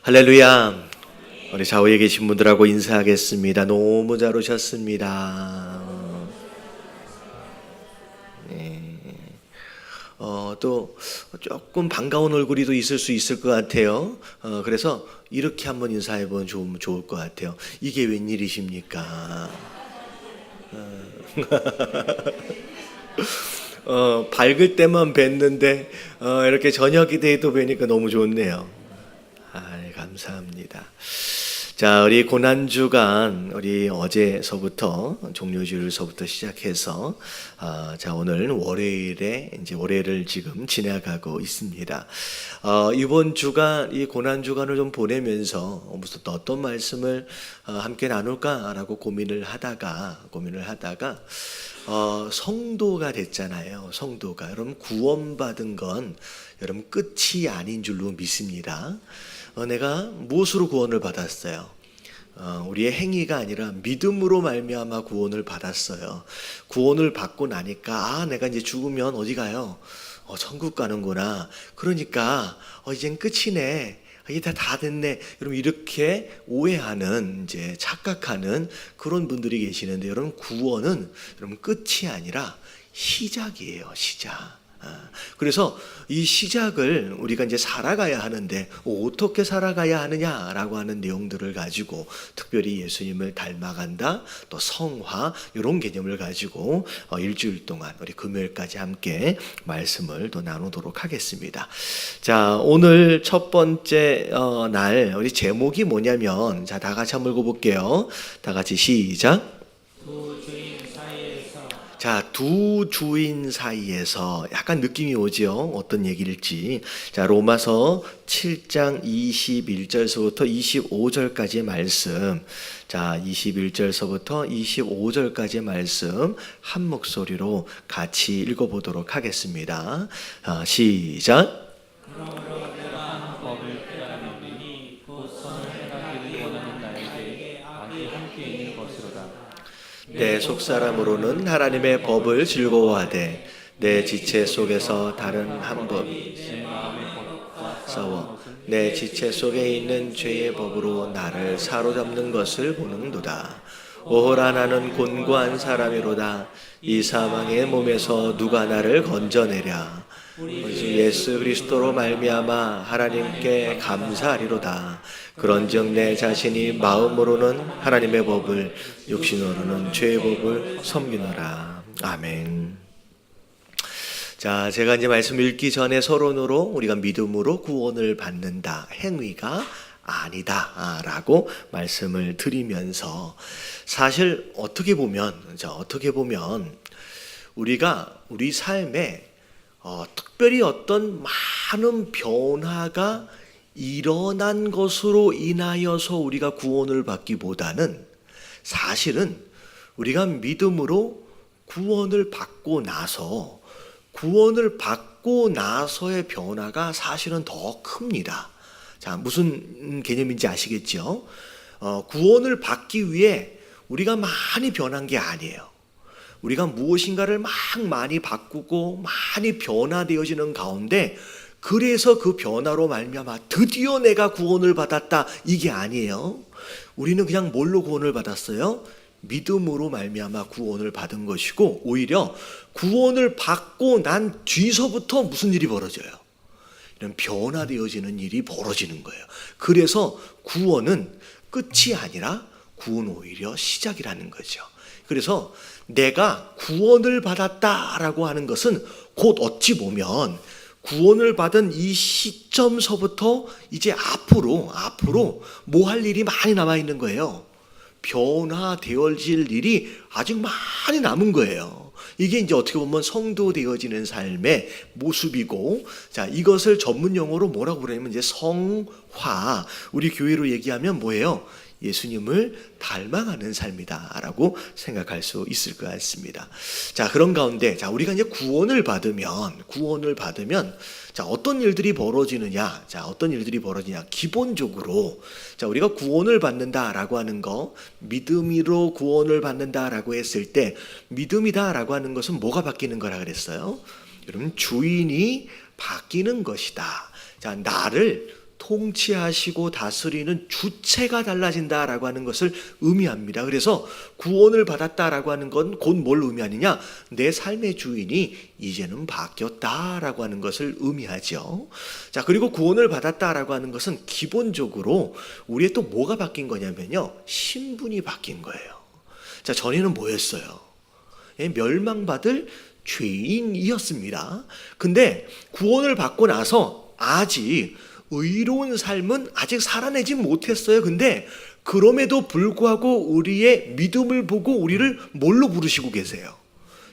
할렐루야. 우리 좌우에 계신 분들하고 인사하겠습니다. 너무 잘 오셨습니다. 네. 또 조금 반가운 얼굴이 또 있을 수 있을 것 같아요. 그래서 이렇게 한번 인사해보면 좋을 것 같아요. 이게 웬일이십니까? 밝을 때만 뵀는데 이렇게 저녁이 돼도 뵈니까 너무 좋네요. 감사합니다. 자, 우리 고난주간 우리 어제서부터 종료주일서부터 시작해서 자, 오늘 월요일에 이제 월요일을 지금 지나가고 있습니다. 이번 주간 이 고난주간을 좀 보내면서 무슨 어떤 말씀을 함께 나눌까라고 고민을 하다가 성도가 됐잖아요. 성도가 여러분 구원받은 건 여러분 끝이 아닌 줄로 믿습니다. 내가 무엇으로 구원을 받았어요? 우리의 행위가 아니라 믿음으로 말미암아 구원을 받았어요. 구원을 받고 나니까 내가 이제 죽으면 어디 가요? 천국 가는구나. 그러니까 이젠 끝이네. 이제 다 됐네. 여러분 이렇게 오해하는 이제 착각하는 그런 분들이 계시는데 여러분 구원은 여러분 끝이 아니라 시작이에요. 시작. 그래서 이 시작을 우리가 이제 살아가야 하는데 어떻게 살아가야 하느냐라고 하는 내용들을 가지고 특별히 예수님을 닮아간다, 또 성화 이런 개념을 가지고 일주일 동안 우리 금요일까지 함께 말씀을 또 나누도록 하겠습니다. 자, 오늘 첫 번째 날 우리 제목이 뭐냐면 자, 다 같이 한번 읽어볼게요. 다 같이 시작. 자, 두 주인 사이에서 약간 느낌이 오죠. 어떤 얘기일지. 자, 로마서 7장 21절서부터 25절까지의 말씀. 자, 21절서부터 25절까지의 말씀 한 목소리로 같이 읽어보도록 하겠습니다. 시작. 내 속사람으로는 하나님의 법을 즐거워하되 내 지체 속에서 다른 한 법이 싸워 내 지체 속에 있는 죄의 법으로 나를 사로잡는 것을 보는도다. 오호라 나는 곤고한 사람이로다. 이 사망의 몸에서 누가 나를 건져내랴. 예수 그리스도로 말미암아 하나님께 감사하리로다. 그런즉 내 자신이 마음으로는 하나님의 법을 육신으로는 죄의 법을 섬기노라. 아멘. 자, 제가 이제 말씀 읽기 전에 서론으로 우리가 믿음으로 구원을 받는다, 행위가 아니다 라고 말씀을 드리면서 사실 어떻게 보면 우리가 우리 삶에 특별히 어떤 많은 변화가 일어난 것으로 인하여서 우리가 구원을 받기보다는 사실은 우리가 믿음으로 구원을 받고 나서의 변화가 사실은 더 큽니다. 자, 무슨 개념인지 아시겠죠? 구원을 받기 위해 우리가 많이 변한 게 아니에요. 우리가 무엇인가를 많이 바꾸고 많이 변화되어지는 가운데 그래서 그 변화로 말미암아 드디어 내가 구원을 받았다 이게 아니에요. 우리는 그냥 뭘로 구원을 받았어요? 믿음으로 말미암아 구원을 받은 것이고 오히려 구원을 받고 난 뒤서부터 무슨 일이 벌어져요? 이런 변화되어지는 일이 벌어지는 거예요. 그래서 구원은 끝이 아니라 구원 오히려 시작이라는 거죠. 그래서 내가 구원을 받았다라고 하는 것은 곧 어찌 보면 구원을 받은 이 시점서부터 이제 앞으로 뭐 할 일이 많이 남아 있는 거예요. 변화되어질 일이 아직 많이 남은 거예요. 이게 이제 어떻게 보면 성도 되어지는 삶의 모습이고, 자, 이것을 전문 용어로 뭐라고 그러냐면 이제 성화. 우리 교회로 얘기하면 뭐예요? 예수님을 닮아가는 삶이다라고 생각할 수 있을 것 같습니다. 자, 그런 가운데 우리가 이제 구원을 받으면 자, 어떤 일들이 벌어지느냐? 기본적으로 우리가 구원을 받는다라고 하는 거, 믿음으로 구원을 받는다라고 했을 때 믿음이다라고 하는 것은 뭐가 바뀌는 거라 그랬어요? 여러분, 주인이 바뀌는 것이다. 자, 나를 통치하시고 다스리는 주체가 달라진다라고 하는 것을 의미합니다. 그래서 구원을 받았다라고 하는 건 곧 뭘 의미하느냐? 내 삶의 주인이 이제는 바뀌었다라고 하는 것을 의미하죠. 자, 그리고 구원을 받았다라고 하는 것은 기본적으로 우리의 또 뭐가 바뀐 거냐면요, 신분이 바뀐 거예요. 자, 전에는 뭐였어요? 멸망받을 죄인이었습니다. 근데 구원을 받고 나서 아직 의로운 삶은 아직 살아내지 못했어요. 근데 그럼에도 불구하고 우리의 믿음을 보고 우리를 뭘로 부르시고 계세요?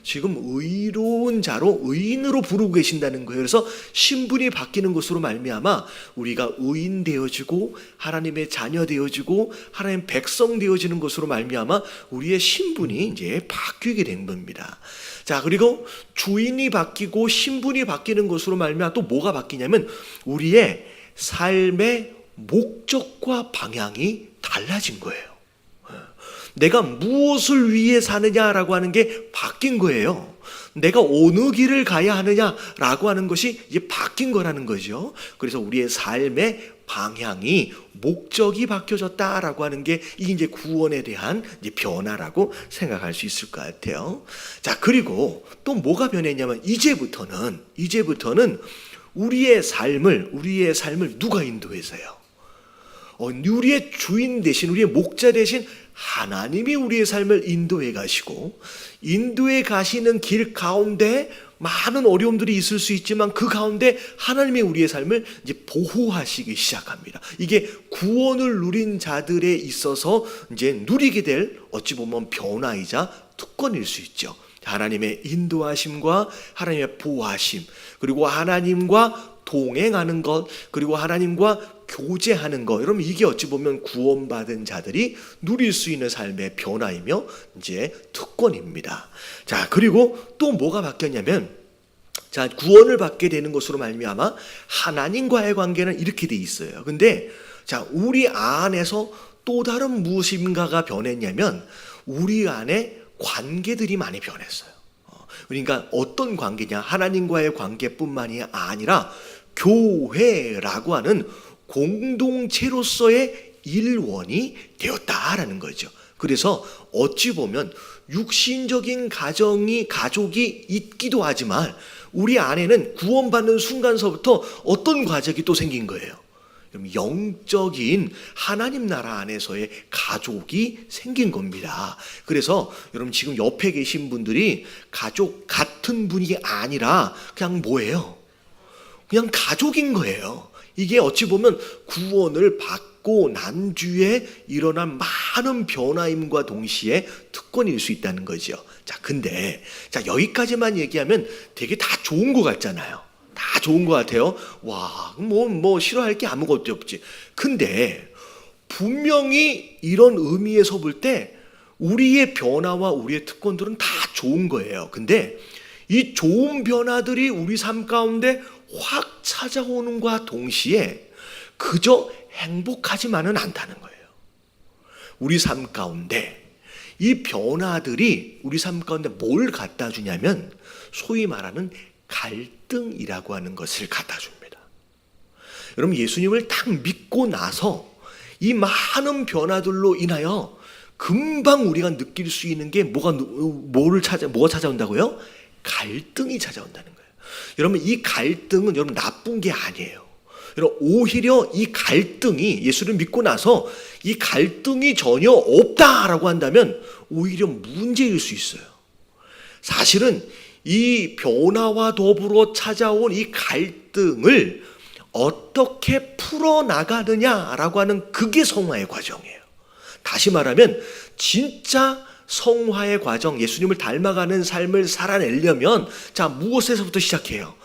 지금 의로운 자로, 의인으로 부르고 계신다는 거예요. 그래서 신분이 바뀌는 것으로 말미암아 우리가 의인 되어지고 하나님의 자녀 되어지고 하나님의 백성 되어지는 것으로 말미암아 우리의 신분이 이제 바뀌게 된 겁니다. 자, 그리고 주인이 바뀌고 신분이 바뀌는 것으로 말미암아 또 뭐가 바뀌냐면 우리의 삶의 목적과 방향이 달라진 거예요. 내가 무엇을 위해 사느냐라고 하는 게 바뀐 거예요. 내가 어느 길을 가야 하느냐라고 하는 것이 이제 바뀐 거라는 거죠. 그래서 우리의 삶의 방향이, 목적이 바뀌어졌다라고 하는 게 이게 이제 구원에 대한 이제 변화라고 생각할 수 있을 것 같아요. 자, 그리고 또 뭐가 변했냐면 이제부터는 우리의 삶을 누가 인도해서요? 우리의 주인 대신, 우리의 목자 대신 하나님이 우리의 삶을 인도해 가시고, 인도해 가시는 길 가운데 많은 어려움들이 있을 수 있지만 그 가운데 하나님이 우리의 삶을 이제 보호하시기 시작합니다. 이게 구원을 누린 자들에 있어서 이제 누리게 될 어찌 보면 변화이자 특권일 수 있죠. 하나님의 인도하심과 하나님의 보호하심, 그리고 하나님과 동행하는 것, 그리고 하나님과 교제하는 것, 여러분 이게 어찌 보면 구원받은 자들이 누릴 수 있는 삶의 변화이며 이제 특권입니다. 자, 그리고 또 뭐가 바뀌었냐면, 자, 구원을 받게 되는 것으로 말미암아 하나님과의 관계는 이렇게 돼 있어요. 근데 자, 우리 안에서 또 다른 무엇인가가 변했냐면 우리 안에 관계들이 많이 변했어요. 그러니까 어떤 관계냐? 하나님과의 관계뿐만이 아니라 교회라고 하는 공동체로서의 일원이 되었다라는 거죠. 그래서 어찌 보면 육신적인 가족이 있기도 하지만 우리 안에는 구원받는 순간서부터 어떤 과정이 또 생긴 거예요. 영적인 하나님 나라 안에서의 가족이 생긴 겁니다. 그래서 여러분 지금 옆에 계신 분들이 가족 같은 분이 아니라 그냥 뭐예요? 그냥 가족인 거예요. 이게 어찌 보면 구원을 받고 난 뒤에 일어난 많은 변화임과 동시에 특권일 수 있다는 거죠. 자, 근데 자, 여기까지만 얘기하면 되게 다 좋은 것 같잖아요. 다 좋은 것 같아요. 와, 뭐 싫어할 게 아무것도 없지. 근데 분명히 이런 의미에서 볼 때 우리의 변화와 우리의 특권들은 다 좋은 거예요. 근데 이 좋은 변화들이 우리 삶 가운데 확 찾아오는과 동시에 그저 행복하지만은 않다는 거예요. 우리 삶 가운데 이 변화들이 우리 삶 가운데 뭘 갖다 주냐면 소위 말하는 갈등이라고 하는 것을 갖다 줍니다. 여러분 예수님을 딱 믿고 나서 이 많은 변화들로 인하여 금방 우리가 느낄 수 있는 게 뭐가 찾아온다고요? 갈등이 찾아온다는 거예요. 여러분 이 갈등은 여러분 나쁜 게 아니에요. 여러분 오히려 이 갈등이 예수를 믿고 나서 이 갈등이 전혀 없다라고 한다면 오히려 문제일 수 있어요. 사실은 이 변화와 더불어 찾아온 이 갈등을 어떻게 풀어나가느냐라고 하는 그게 성화의 과정이에요. 다시 말하면 진짜 성화의 과정, 예수님을 닮아가는 삶을 살아내려면 자, 무엇에서부터 시작해요?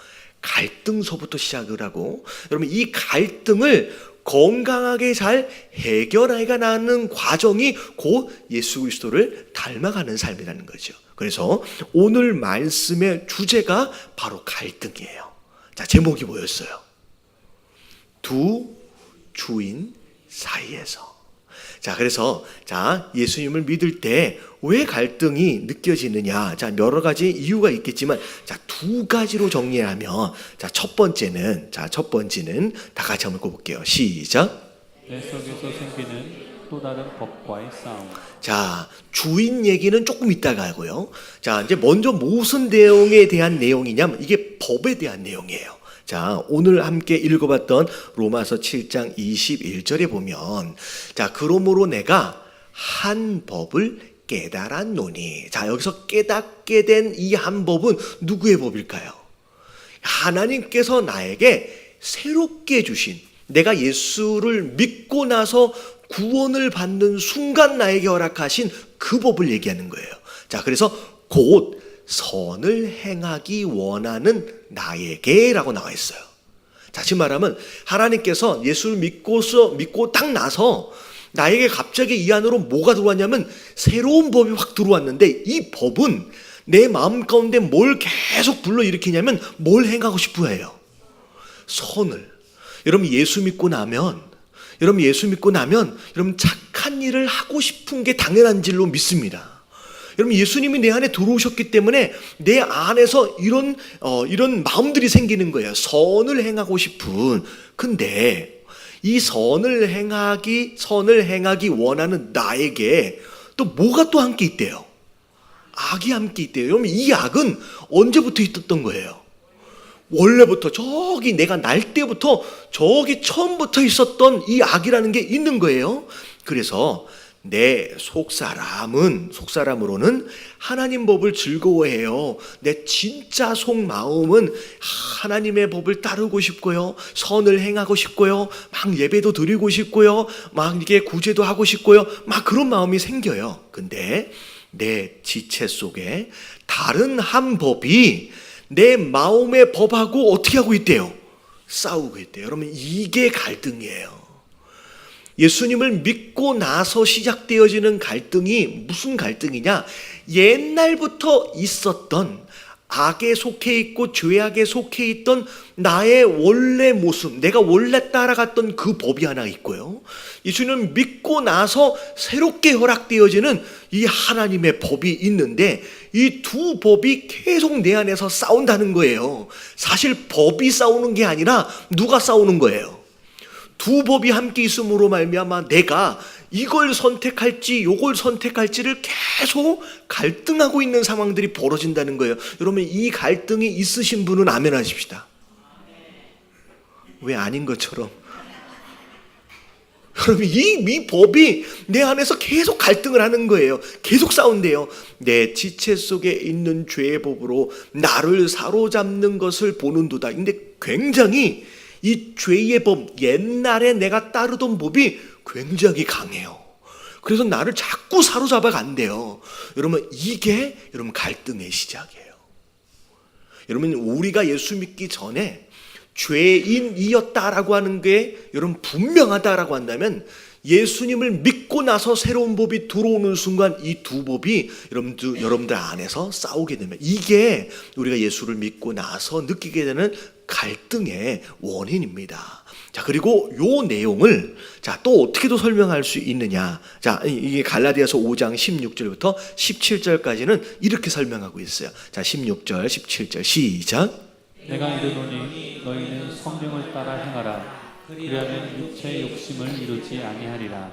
갈등서부터 시작을 하고, 여러분 이 갈등을 건강하게 잘 해결하게 나는 과정이 곧 예수 그리스도를 닮아가는 삶이라는 거죠. 그래서 오늘 말씀의 주제가 바로 갈등이에요. 자, 제목이 뭐였어요? 두 주인 사이에서. 자, 그래서 자, 예수님을 믿을 때 왜 갈등이 느껴지느냐? 자, 여러 가지 이유가 있겠지만 자, 두 가지로 정리하면 자, 첫 번째는 다 같이 한번 읽어볼게요. 시작. 내 속에서 생기는 또 다른 법과의 싸움. 자, 주인 얘기는 조금 이따가 하고요. 자, 이제 먼저 무슨 내용에 대한 내용이냐면 이게 법에 대한 내용이에요. 자, 오늘 함께 읽어봤던 로마서 7장 21절에 보면 자, 그러므로 내가 한 법을 깨달았노니. 자, 여기서 깨닫게 된 이 한 법은 누구의 법일까요? 하나님께서 나에게 새롭게 주신, 내가 예수를 믿고 나서 구원을 받는 순간 나에게 허락하신 그 법을 얘기하는 거예요. 자, 그래서 곧 선을 행하기 원하는 나에게라고 나와 있어요. 다시 말하면 하나님께서 예수를 믿고 딱 나서 나에게 갑자기 이 안으로 뭐가 들어왔냐면 새로운 법이 확 들어왔는데 이 법은 내 마음 가운데 뭘 계속 불러일으키냐면 뭘 행하고 싶어 해요. 선을. 여러분 예수 믿고 나면 여러분 착한 일을 하고 싶은 게 당연한 줄로 믿습니다. 여러분 예수님이 내 안에 들어오셨기 때문에 내 안에서 이런 마음들이 생기는 거예요. 선을 행하고 싶은. 근데 이 선을 행하기 원하는 나에게 또 뭐가 또 함께 있대요? 악이 함께 있대요. 여러분 이 악은 언제부터 있었던 거예요? 원래부터 저기 내가 날 때부터 저기 처음부터 있었던 이 악이라는 게 있는 거예요. 그래서 내 속사람으로는 하나님 법을 즐거워해요. 내 진짜 속마음은 하나님의 법을 따르고 싶고요. 선을 행하고 싶고요. 막 예배도 드리고 싶고요. 막 이게 구제도 하고 싶고요. 막 그런 마음이 생겨요. 근데 내 지체 속에 다른 한 법이 내 마음의 법하고 어떻게 하고 있대요? 싸우고 있대요. 여러분 이게 갈등이에요. 예수님을 믿고 나서 시작되어지는 갈등이 무슨 갈등이냐? 옛날부터 있었던 악에 속해 있고 죄악에 속해 있던 나의 원래 모습, 내가 원래 따라갔던 그 법이 하나 있고요. 예수님을 믿고 나서 새롭게 허락되어지는 이 하나님의 법이 있는데 이 두 법이 계속 내 안에서 싸운다는 거예요. 사실 법이 싸우는 게 아니라 누가 싸우는 거예요? 두 법이 함께 있음으로 말미암아 내가 이걸 선택할지 요걸 선택할지를 계속 갈등하고 있는 상황들이 벌어진다는 거예요. 여러분 이 갈등이 있으신 분은 아멘 하십시다. 왜 아닌 것처럼? 여러분 이 법이 내 안에서 계속 갈등을 하는 거예요. 계속 싸운대요. 내 지체 속에 있는 죄의 법으로 나를 사로잡는 것을 보는도다. 근데 굉장히 이 죄의 법, 옛날에 내가 따르던 법이 굉장히 강해요. 그래서 나를 자꾸 사로잡아 간대요. 여러분 이게 여러분 갈등의 시작이에요. 여러분 우리가 예수 믿기 전에 죄인이었다라고 하는 게 여러분 분명하다라고 한다면 예수님을 믿고 나서 새로운 법이 들어오는 순간 이 두 법이 여러분들 안에서 싸우게 되면 이게 우리가 예수를 믿고 나서 느끼게 되는 갈등의 원인입니다. 자, 그리고 요 내용을 자, 또 어떻게 더 설명할 수 있느냐? 자, 이게 갈라디아서 5장 16절부터 17절까지는 이렇게 설명하고 있어요. 자, 16절, 17절 시작. 내가 이르노니 너희는 성령을 따라 행하라. 그리하면 육체의 욕심을 이루지 아니하리라.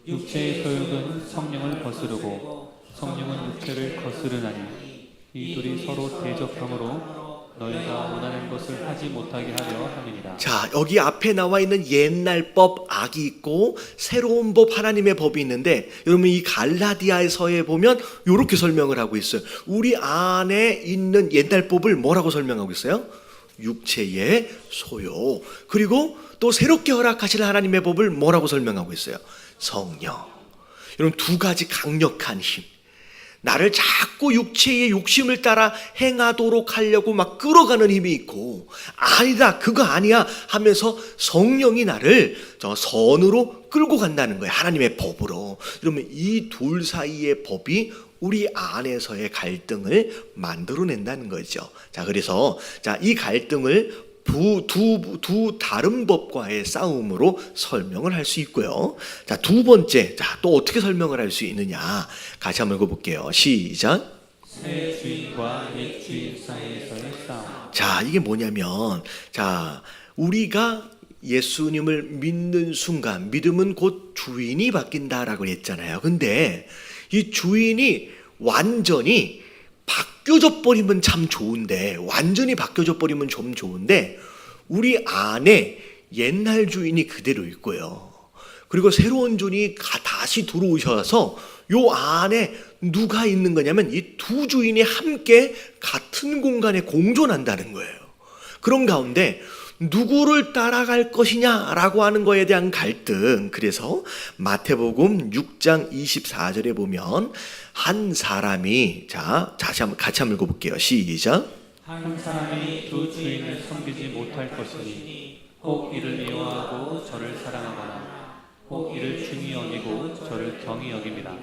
육체의 소욕은 성령을 거스르고 성령은 육체를 거스르나니 이 둘이 서로 대적함으로 너희가 원하는 것을 하지 못하게 하려 함이니라. 자, 여기 앞에 나와 있는 옛날 법 악이 있고 새로운 법 하나님의 법이 있는데 여러분 이 갈라디아서에 보면 이렇게 설명을 하고 있어요. 우리 안에 있는 옛날 법을 뭐라고 설명하고 있어요? 육체의 소욕. 그리고 또 새롭게 허락하실 하나님의 법을 뭐라고 설명하고 있어요? 성령. 여러분 두 가지 강력한 힘. 나를 자꾸 육체의 욕심을 따라 행하도록 하려고 막 끌어가는 힘이 있고 아니다 그거 아니야 하면서 성령이 나를 저 선으로 끌고 간다는 거예요. 하나님의 법으로. 그러면 이 둘 사이의 법이 우리 안에서의 갈등을 만들어낸다는 거죠. 자, 그래서 자, 이 갈등을 두 다른 법과의 싸움으로 설명을 할 수 있고요. 자, 두 번째, 자, 또 어떻게 설명을 할 수 있느냐? 같이 한번 읽어볼게요. 시작. 새 주인과 옛 주인 사이에서의 싸움. 자, 이게 뭐냐면, 자, 우리가 예수님을 믿는 순간, 믿음은 곧 주인이 바뀐다라고 했잖아요. 근데 이 주인이 완전히 바뀌어져 버리면 참 좋은데, 완전히 바뀌어져 버리면 좀 좋은데, 우리 안에 옛날 주인이 그대로 있고요. 그리고 새로운 주인이 다시 들어오셔서 요 안에 누가 있는 거냐면 이 두 주인이 함께 같은 공간에 공존한다는 거예요. 그런 가운데 누구를 따라갈 것이냐라고 하는 거에 대한 갈등. 그래서 마태복음 6장 24절에 보면 한 사람이, 자, 같이 한번 읽어볼게요. 시작. 한 사람이 두 주인을 섬기지 못할 것이니 혹 이를 미워하고 저를 사랑하거나 혹 이를 중히 여기고 저를 경히 여깁니다.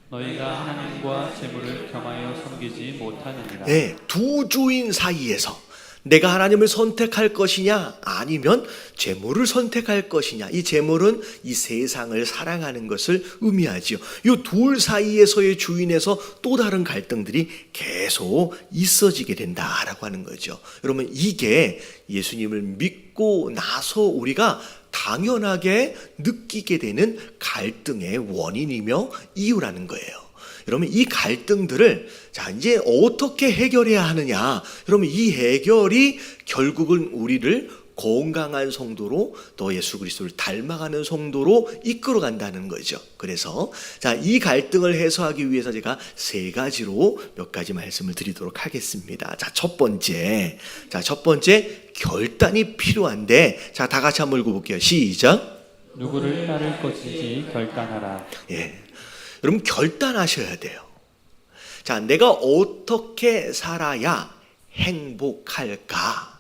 너희가 하나님과 재물을 겸하여 섬기지 못하느니라. 네, 두 주인 사이에서 내가 하나님을 선택할 것이냐 아니면 재물을 선택할 것이냐. 이 재물은 이 세상을 사랑하는 것을 의미하지요. 이 둘 사이에서의 주인에서 또 다른 갈등들이 계속 있어지게 된다라고 하는 거죠. 여러분, 이게 예수님을 믿고 나서 우리가 당연하게 느끼게 되는 갈등의 원인이며 이유라는 거예요. 여러분, 이 갈등들을 자, 이제 어떻게 해결해야 하느냐? 여러분, 이 해결이 결국은 우리를 건강한 성도로 또 예수 그리스도를 닮아가는 성도로 이끌어 간다는 거죠. 그래서 자, 이 갈등을 해소하기 위해서 제가 세 가지로 몇 가지 말씀을 드리도록 하겠습니다. 자, 첫 번째 결단이 필요한데, 자, 다 같이 한번 읽어볼게요. 시작. 누구를 따를 것인지 결단하라. 예, 여러분, 결단하셔야 돼요. 자, 내가 어떻게 살아야 행복할까?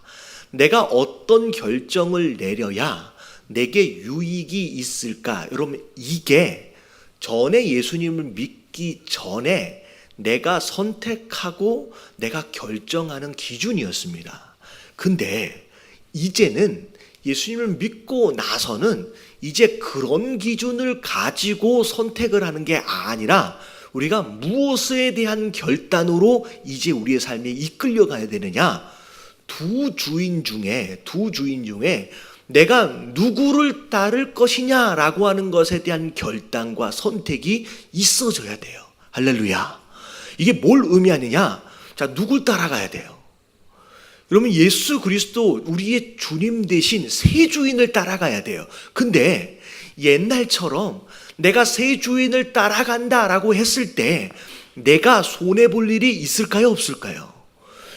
내가 어떤 결정을 내려야 내게 유익이 있을까? 여러분, 이게 전에 예수님을 믿기 전에 내가 선택하고 내가 결정하는 기준이었습니다. 근데 이제는 예수님을 믿고 나서는 이제 그런 기준을 가지고 선택을 하는 게 아니라 우리가 무엇에 대한 결단으로 이제 우리의 삶에 이끌려 가야 되느냐? 두 주인 중에 내가 누구를 따를 것이냐라고 하는 것에 대한 결단과 선택이 있어져야 돼요. 할렐루야. 이게 뭘 의미하느냐? 자, 누굴 따라가야 돼요? 여러분, 예수 그리스도 우리의 주님 대신 새 주인을 따라가야 돼요. 근데 옛날처럼 내가 새 주인을 따라간다라고 했을 때 내가 손해볼 일이 있을까요? 없을까요?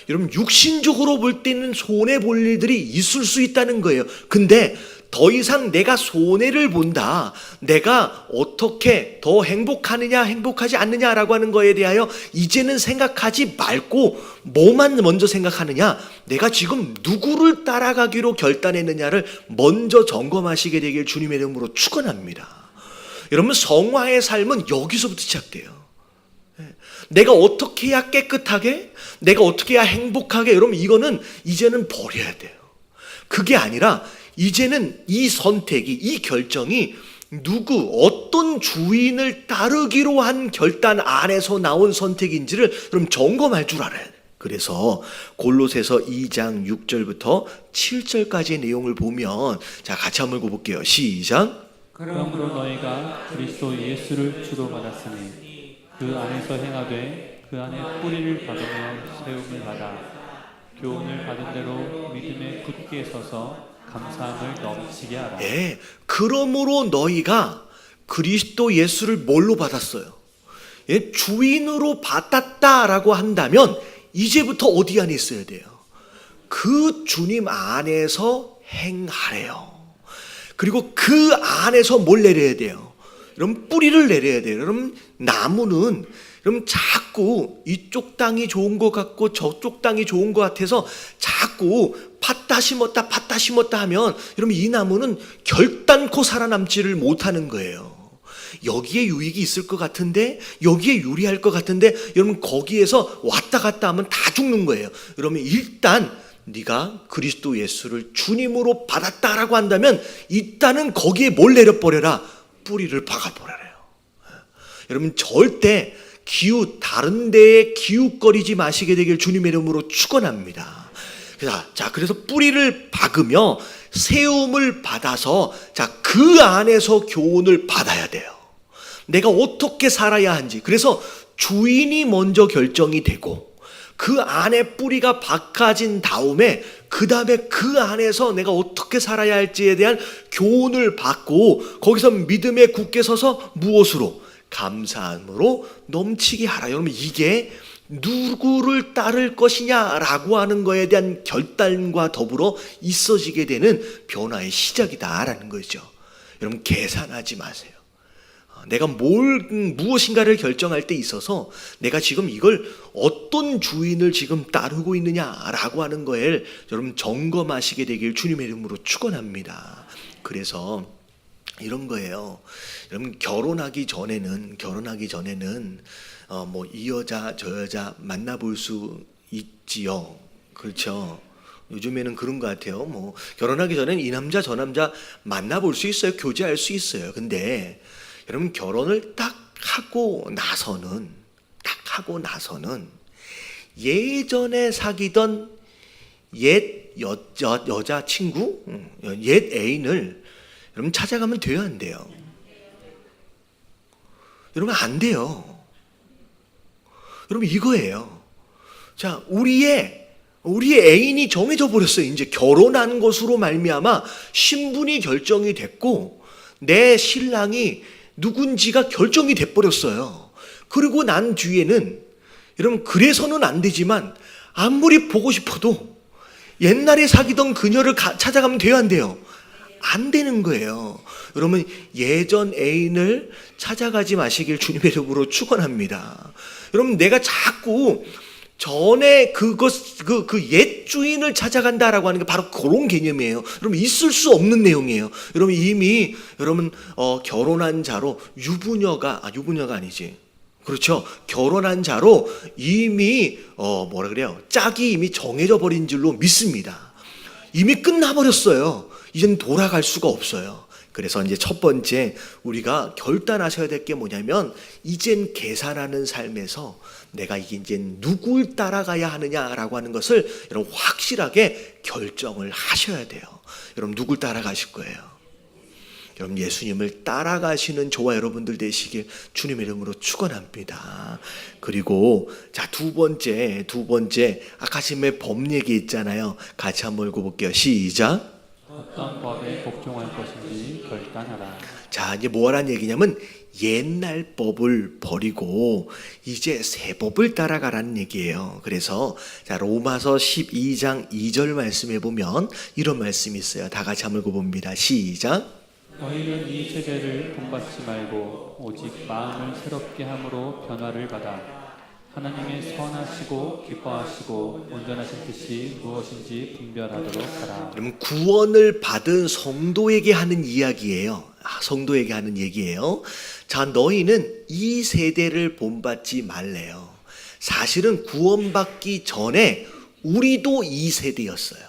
여러분, 육신적으로 볼 때는 손해볼 일들이 있을 수 있다는 거예요. 근데 더 이상 내가 손해를 본다, 내가 어떻게 더 행복하느냐 행복하지 않느냐라고 하는 거에 대하여 이제는 생각하지 말고 뭐만 먼저 생각하느냐, 내가 지금 누구를 따라가기로 결단했느냐를 먼저 점검하시게 되길 주님의 이름으로 축원합니다. 여러분, 성화의 삶은 여기서부터 시작돼요. 내가 어떻게 해야 깨끗하게, 내가 어떻게 해야 행복하게, 여러분, 이거는 이제는 버려야 돼요. 그게 아니라 이제는 이 선택이, 이 결정이 어떤 주인을 따르기로 한 결단 안에서 나온 선택인지를 여러분 점검할 줄 알아야 돼요. 그래서 골로새서 2장 6절부터 7절까지의 내용을 보면, 자, 같이 한번 읽어볼게요. 시작. 그러므로 너희가 그리스도 예수를 주로 받았으니 그 안에서 행하되 그 안에 뿌리를 박으며 세움을 받아 교훈을 받은 대로 믿음에 굳게 서서 감사함을 넘치게 하라. 네, 그러므로 너희가 그리스도 예수를 뭘로 받았어요? 예, 주인으로 받았다라고 한다면 이제부터 어디 안에 있어야 돼요? 그 주님 안에서 행하래요. 그리고 그 안에서 뭘 내려야 돼요? 여러분, 뿌리를 내려야 돼요. 여러분, 나무는 여러분 자꾸 이쪽 땅이 좋은 것 같고 저쪽 땅이 좋은 것 같아서 자꾸 팠다 심었다 하면 여러분, 이 나무는 결단코 살아남지를 못하는 거예요. 여기에 유익이 있을 것 같은데, 여기에 유리할 것 같은데, 여러분 거기에서 왔다 갔다 하면 다 죽는 거예요. 여러분, 일단 네가 그리스도 예수를 주님으로 받았다라고 한다면 일단은 거기에 뭘 내려버려라? 뿌리를 박아버려요. 여러분 절대 다른 데에 기웃거리지 마시게 되길 주님의 이름으로 축원합니다. 그래서 뿌리를 박으며 세움을 받아서 그 안에서 교훈을 받아야 돼요. 내가 어떻게 살아야 하는지. 그래서 주인이 먼저 결정이 되고 그 안에 뿌리가 박아진 다음에 그 다음에 그 안에서 내가 어떻게 살아야 할지에 대한 교훈을 받고 거기서 믿음에 굳게 서서 무엇으로? 감사함으로 넘치게 하라. 여러분 이게 누구를 따를 것이냐라고 하는 거에 대한 결단과 더불어 있어지게 되는 변화의 시작이다라는 거죠. 여러분 계산하지 마세요. 내가 무엇인가를 결정할 때 있어서 내가 지금 이걸 어떤 주인을 지금 따르고 있느냐라고 하는 거에 여러분 점검하시게 되길 주님의 이름으로 축원합니다. 그래서 이런 거예요. 여러분 결혼하기 전에는 이 여자 저 여자 만나볼 수 있지요. 그렇죠. 요즘에는 그런 것 같아요. 결혼하기 전에는 이 남자 저 남자 만나볼 수 있어요. 교제할 수 있어요. 근데 여러분 결혼을 딱 하고 나서는 예전에 사귀던 옛 여자 친구, 옛 애인을 여러분 찾아가면 돼요, 안 돼요? 여러분 안 돼요. 여러분 이거예요. 자, 우리의 애인이 정해져 버렸어요. 이제 결혼한 것으로 말미암아 신분이 결정이 됐고 내 신랑이 누군지가 결정이 돼 버렸어요. 그리고 난 뒤에는 여러분 그래서는 안 되지만 아무리 보고 싶어도 옛날에 사귀던 그녀를 찾아가면 돼요, 안 돼요? 안 되는 거예요. 여러분 예전 애인을 찾아가지 마시길 주님의 이름으로 축원합니다. 여러분 내가 자꾸 전에 그 옛 주인을 찾아간다라고 하는 게 바로 그런 개념이에요. 여러분 있을 수 없는 내용이에요. 여러분 이미 결혼한 자로 유부녀가 아니지. 그렇죠. 결혼한 자로 이미 짝이 이미 정해져 버린 줄로 믿습니다. 이미 끝나버렸어요. 이젠 돌아갈 수가 없어요. 그래서 이제 첫 번째 우리가 결단하셔야 될 게 뭐냐면 이젠 계산하는 삶에서 내가 이제 누굴 따라가야 하느냐라고 하는 것을 여러분 확실하게 결정을 하셔야 돼요. 여러분 누굴 따라가실 거예요? 여러분 예수님을 따라가시는 저와 여러분들 되시길 주님의 이름으로 축원합니다. 그리고 두 번째 아까 지금 법 얘기 있잖아요. 같이 한번 읽어볼게요. 시작. 어떤 법에 복종할 것인지 결단하라. 자, 이제 뭐라는 얘기냐면 옛날 법을 버리고 이제 새 법을 따라가라는 얘기예요. 그래서 로마서 12장 2절 말씀해 보면 이런 말씀이 있어요. 다 같이 한번 읽어봅니다. 시작. 너희는 이 세대를 본받지 말고 오직 마음을 새롭게 함으로 변화를 받아 하나님의 선하시고 기뻐하시고 온전하신 뜻이 무엇인지 분별하도록 하라. 그러면 구원을 받은 성도에게 하는 이야기예요. 성도에게 하는 얘기예요. 자, 너희는 이 세대를 본받지 말래요. 사실은 구원받기 전에 우리도 이 세대였어요.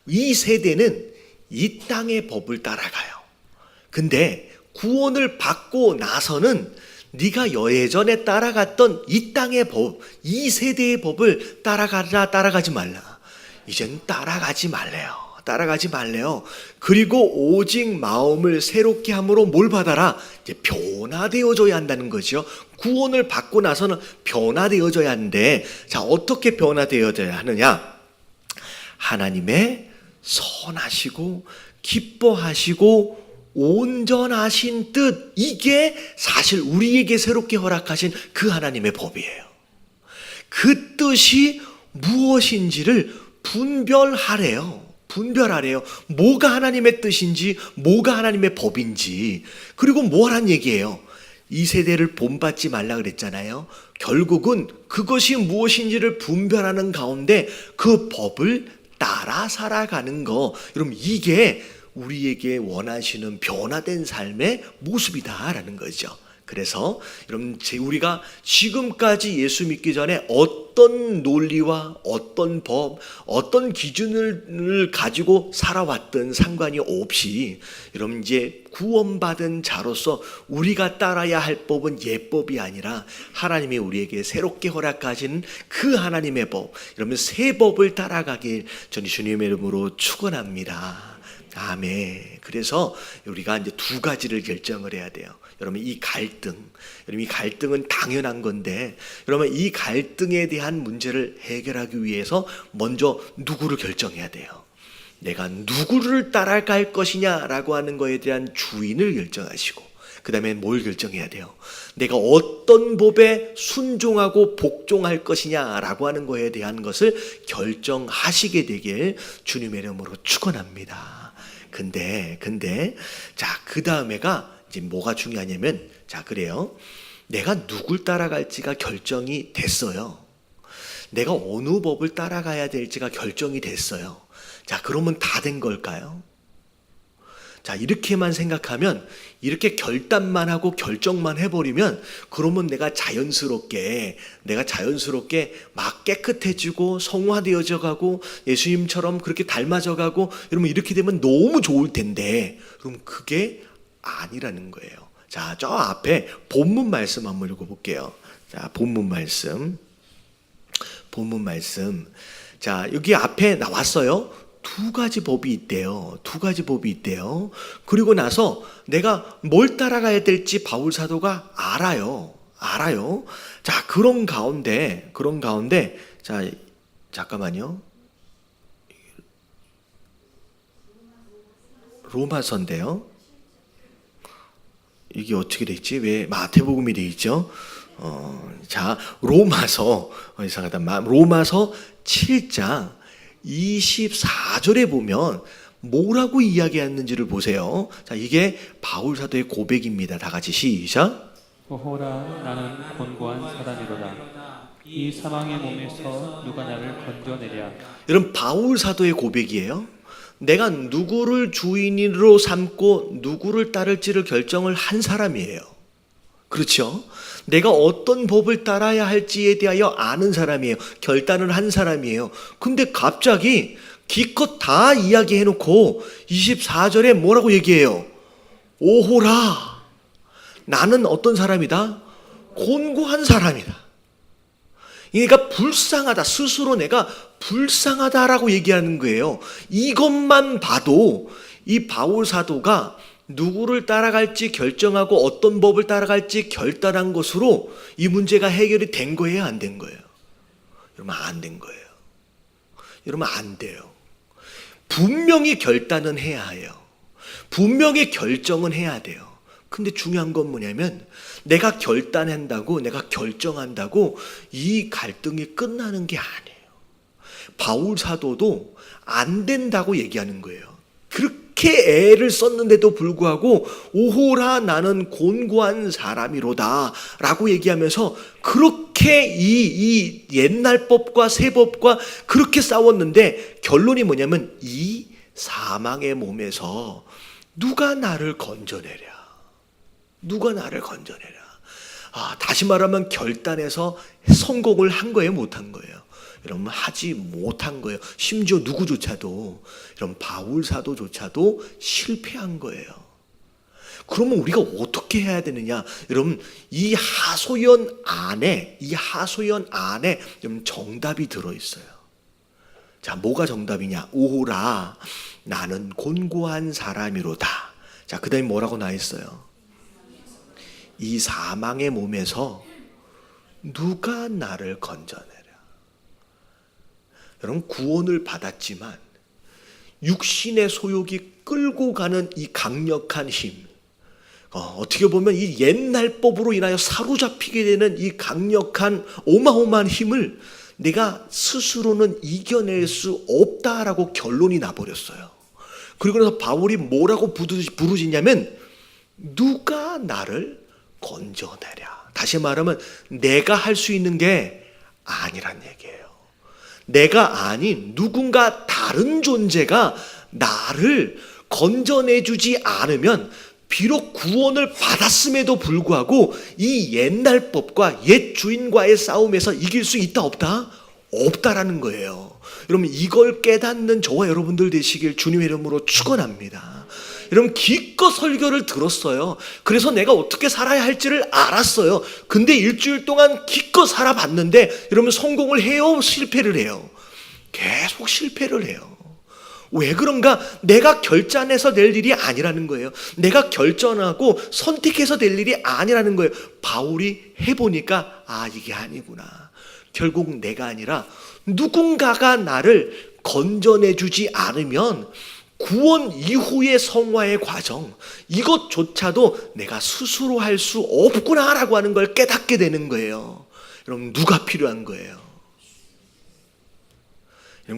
이 세대는 이 땅의 법을 따라가요. 근데 구원을 받고 나서는 네가 예전에 따라갔던 이 땅의 법, 이 세대의 법을 따라가라, 따라가지 말라. 이젠 따라가지 말래요. 그리고 오직 마음을 새롭게 함으로 뭘 받아라? 이제 변화되어져야 한다는 거죠. 구원을 받고 나서는 변화되어져야 하는데, 자, 어떻게 변화되어져야 하느냐? 하나님의 선하시고 기뻐하시고 온전하신 뜻, 이게 사실 우리에게 새롭게 허락하신 그 하나님의 법이에요. 그 뜻이 무엇인지를 분별하래요. 뭐가 하나님의 뜻인지, 뭐가 하나님의 법인지. 그리고 뭐 하란 얘기예요? 이 세대를 본받지 말라 그랬잖아요. 결국은 그것이 무엇인지를 분별하는 가운데 그 법을 따라 살아가는 거. 여러분 이게 우리에게 원하시는 변화된 삶의 모습이다라는 거죠. 그래서 여러분 우리가 지금까지 예수 믿기 전에 어떤 논리와 어떤 법, 어떤 기준을 가지고 살아왔던 상관이 없이 여러분 이제 구원받은 자로서 우리가 따라야 할 법은 예법이 아니라 하나님이 우리에게 새롭게 허락하신 그 하나님의 법, 여러분 새 법을 따라가길 저는 주님의 이름으로 축원합니다. 아멘. 그래서 우리가 이제 두 가지를 결정을 해야 돼요. 여러분 이 갈등은 당연한 건데 여러분 이 갈등에 대한 문제를 해결하기 위해서 먼저 누구를 결정해야 돼요. 내가 누구를 따라갈 것이냐라고 하는 거에 대한 주인을 결정하시고 그 다음에 뭘 결정해야 돼요? 내가 어떤 법에 순종하고 복종할 것이냐라고 하는 거에 대한 것을 결정하시게 되길 주님의 이름으로 축원합니다. 근데 자, 그 다음에가 이제 뭐가 중요하냐면 자, 그래요. 내가 누굴 따라갈지가 결정이 됐어요. 내가 어느 법을 따라가야 될지가 결정이 됐어요. 자, 그러면 다 된 걸까요? 자, 이렇게만 생각하면, 이렇게 결단만 하고 결정만 해버리면 그러면 내가 자연스럽게 막 깨끗해지고 성화되어져 가고 예수님처럼 그렇게 닮아져 가고 여러분 이렇게 되면 너무 좋을 텐데 그럼 그게 아니라는 거예요. 자, 저 앞에 본문 말씀 한번 읽어볼게요. 자, 본문 말씀. 자, 여기 앞에 나왔어요. 두 가지 법이 있대요. 그리고 나서 내가 뭘 따라가야 될지 바울 사도가 알아요. 자, 그런 가운데, 자, 잠깐만요. 로마서인데요. 이게 어떻게 돼 있지? 왜 마태복음이 돼 있죠? 자, 로마서 7장 24절에 보면 뭐라고 이야기했는지를 보세요. 자, 이게 바울 사도의 고백입니다. 다 같이 시작. 오호라 나는 곤고한 사람이로다. 이 사망의 몸에서 누가 나를 건져내랴. 여러분 바울 사도의 고백이에요. 내가 누구를 주인으로 삼고 누구를 따를지를 결정을 한 사람이에요. 그렇죠? 내가 어떤 법을 따라야 할지에 대하여 아는 사람이에요. 결단을 한 사람이에요. 근데 갑자기 기껏 다 이야기해놓고 24절에 뭐라고 얘기해요? 오호라 나는 어떤 사람이다? 곤고한 사람이다. 그러니까 불쌍하다. 스스로 내가 불쌍하다라고 얘기하는 거예요. 이것만 봐도 이 바울 사도가 누구를 따라갈지 결정하고 어떤 법을 따라갈지 결단한 것으로 이 문제가 해결이 된 거예요? 안 된 거예요? 여러분 안 된 거예요. 여러분 안 돼요. 분명히 결단은 해야 해요. 분명히 결정은 해야 돼요. 근데 중요한 건 뭐냐면 내가 결단한다고 내가 결정한다고 이 갈등이 끝나는 게 아니에요. 바울 사도도 안 된다고 얘기하는 거예요. 그렇게 애를 썼는데도 불구하고 오호라 나는 곤고한 사람이로다 라고 얘기하면서 그렇게 이 옛날 법과 새 법과 그렇게 싸웠는데 결론이 뭐냐면 이 사망의 몸에서 누가 나를 건져내랴. 다시 말하면 결단해서 성공을 한 거예요, 못한 거예요? 여러분 하지 못한 거예요. 심지어 누구조차도 여러분 바울 사도조차도 실패한 거예요. 그러면 우리가 어떻게 해야 되느냐? 여러분 이 하소연 안에 여러분 정답이 들어 있어요. 자, 뭐가 정답이냐? 오호라 나는 곤고한 사람이로다. 자, 그다음에 뭐라고 나와 있어요? 이 사망의 몸에서 누가 나를 건져내랴. 여러분 구원을 받았지만 육신의 소욕이 끌고 가는 이 강력한 힘, 어떻게 보면 이 옛날 법으로 인하여 사로잡히게 되는 이 강력한 어마어마한 힘을 내가 스스로는 이겨낼 수 없다라고 결론이 나버렸어요. 그리고 나서 바울이 뭐라고 부르짖냐면 누가 나를 건져내랴. 다시 말하면 내가 할 수 있는 게 아니란 얘기예요. 내가 아닌 누군가 다른 존재가 나를 건져내주지 않으면 비록 구원을 받았음에도 불구하고 이 옛날 법과 옛 주인과의 싸움에서 이길 수 있다 없다? 없다라는 거예요. 여러분 이걸 깨닫는 저와 여러분들 되시길 주님의 이름으로 축원합니다. 여러분 기껏 설교를 들었어요. 그래서 내가 어떻게 살아야 할지를 알았어요. 근데 일주일 동안 기껏 살아봤는데 여러분 성공을 해요? 실패를 해요? 계속 실패를 해요. 왜 그런가? 내가 결단해서 낼 일이 아니라는 거예요. 내가 결정하고 선택해서 낼 일이 아니라는 거예요. 바울이 해보니까 이게 아니구나. 결국 내가 아니라 누군가가 나를 건져내주지 않으면 구원 이후의 성화의 과정, 이것조차도 내가 스스로 할 수 없구나라고 하는 걸 깨닫게 되는 거예요. 여러분 누가 필요한 거예요?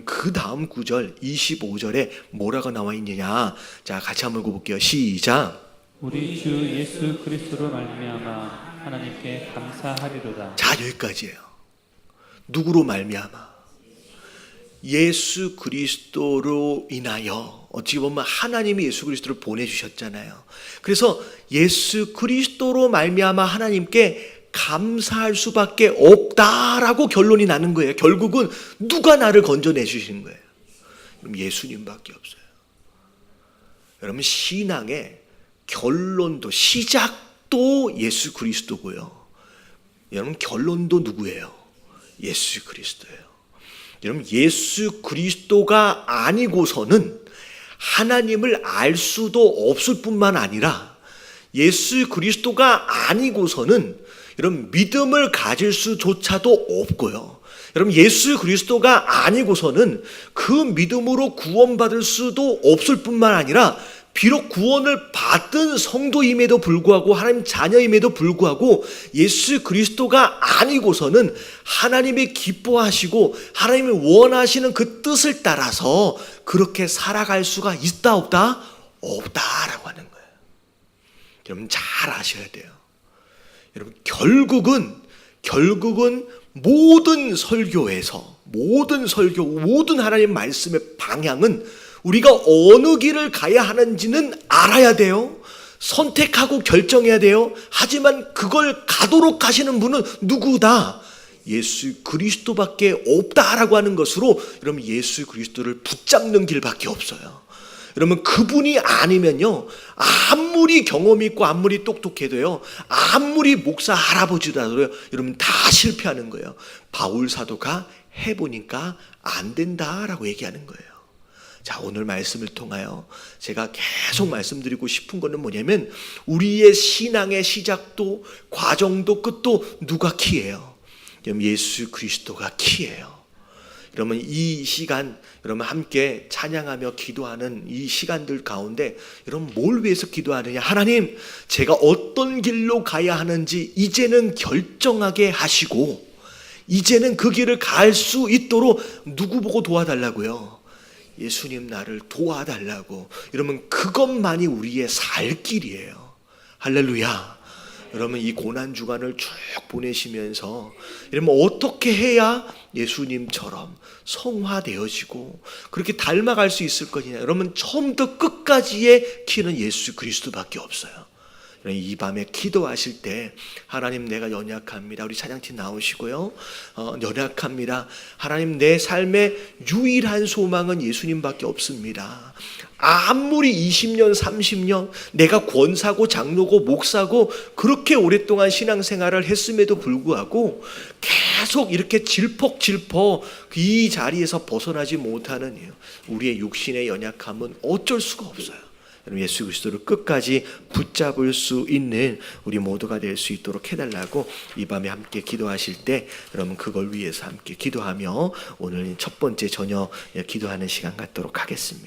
그 다음 구절 25절에 뭐라고 나와 있느냐? 자, 같이 한번 읽어볼게요. 시작. 우리 주 예수 그리스도로 말미암아 하나님께 감사하리로다. 자, 여기까지예요. 누구로 말미암아? 예수 그리스도로 인하여. 어찌 보면 하나님이 예수 그리스도를 보내주셨잖아요. 그래서 예수 그리스도로 말미암아 하나님께 감사할 수밖에 없다라고 결론이 나는 거예요. 결국은 누가 나를 건져내 주시는 거예요? 예수님밖에 없어요. 여러분 신앙의 결론도 시작도 예수 그리스도고요. 여러분 결론도 누구예요? 예수 그리스도예요. 여러분 예수 그리스도가 아니고서는 하나님을 알 수도 없을 뿐만 아니라 예수 그리스도가 아니고서는 여러분 믿음을 가질 수조차도 없고요. 여러분 예수 그리스도가 아니고서는 그 믿음으로 구원받을 수도 없을 뿐만 아니라 비록 구원을 받은 성도임에도 불구하고 하나님 자녀임에도 불구하고 예수 그리스도가 아니고서는 하나님이 기뻐하시고 하나님이 원하시는 그 뜻을 따라서 그렇게 살아갈 수가 있다 없다? 없다라고 하는 거예요. 여러분 잘 아셔야 돼요. 여러분 결국은 모든 설교에서 모든 하나님 말씀의 방향은 우리가 어느 길을 가야 하는지는 알아야 돼요. 선택하고 결정해야 돼요. 하지만 그걸 가도록 하시는 분은 누구다? 예수 그리스도밖에 없다라고 하는 것으로 여러분 예수 그리스도를 붙잡는 길밖에 없어요. 여러분 그분이 아니면요 아무리 경험 있고 아무리 똑똑해도요 아무리 목사 할아버지라도요 여러분 다 실패하는 거예요. 바울 사도가 해보니까 안 된다라고 얘기하는 거예요. 자, 오늘 말씀을 통하여 제가 계속 말씀드리고 싶은 거는 뭐냐면 우리의 신앙의 시작도 과정도 끝도 누가 키예요? 여러분 예수 그리스도가 키예요. 여러분 이 시간 여러분 함께 찬양하며 기도하는 이 시간들 가운데 여러분 뭘 위해서 기도하느냐? 하나님 제가 어떤 길로 가야 하는지 이제는 결정하게 하시고 이제는 그 길을 갈 수 있도록 누구 보고 도와달라고요? 예수님 나를 도와달라고. 여러분 그것만이 우리의 살 길이에요. 할렐루야. 여러분 이 고난주간을 쭉 보내시면서 여러분 어떻게 해야 예수님처럼 성화되어지고 그렇게 닮아갈 수 있을 거냐? 여러분 처음부터 끝까지의 키는 예수 그리스도밖에 없어요. 이 밤에 기도하실 때 하나님 내가 연약합니다. 우리 찬양팀 나오시고요. 연약합니다. 하나님 내 삶의 유일한 소망은 예수님밖에 없습니다. 아무리 20년 30년 내가 권사고 장로고 목사고 그렇게 오랫동안 신앙생활을 했음에도 불구하고 계속 이렇게 질퍽질퍽 이 자리에서 벗어나지 못하는 우리의 육신의 연약함은 어쩔 수가 없어요. 예수 그리스도를 끝까지 붙잡을 수 있는 우리 모두가 될 수 있도록 해달라고 이 밤에 함께 기도하실 때 여러분 그걸 위해서 함께 기도하며 오늘 첫 번째 저녁 기도하는 시간 갖도록 하겠습니다.